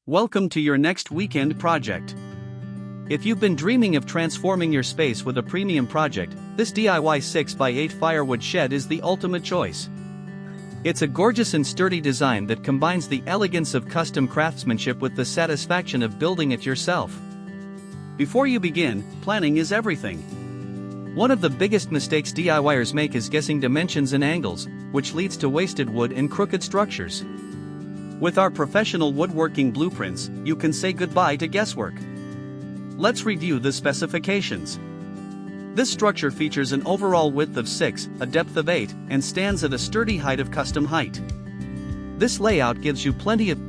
Welcome to your next weekend project. If you've been dreaming of transforming your space with a premium project, this DIY 6x8 firewood shed is the ultimate choice. It's a gorgeous and sturdy design that combines the elegance of custom craftsmanship with the satisfaction of building it yourself. Before you begin, planning is everything. One of the biggest mistakes DIYers make is guessing dimensions and angles, which leads to wasted wood and crooked structures. With our professional woodworking blueprints, you can say goodbye to guesswork. Let's review the specifications. This structure features an overall width of 6, a depth of 8, and stands at a sturdy height of custom height. This layout gives you plenty of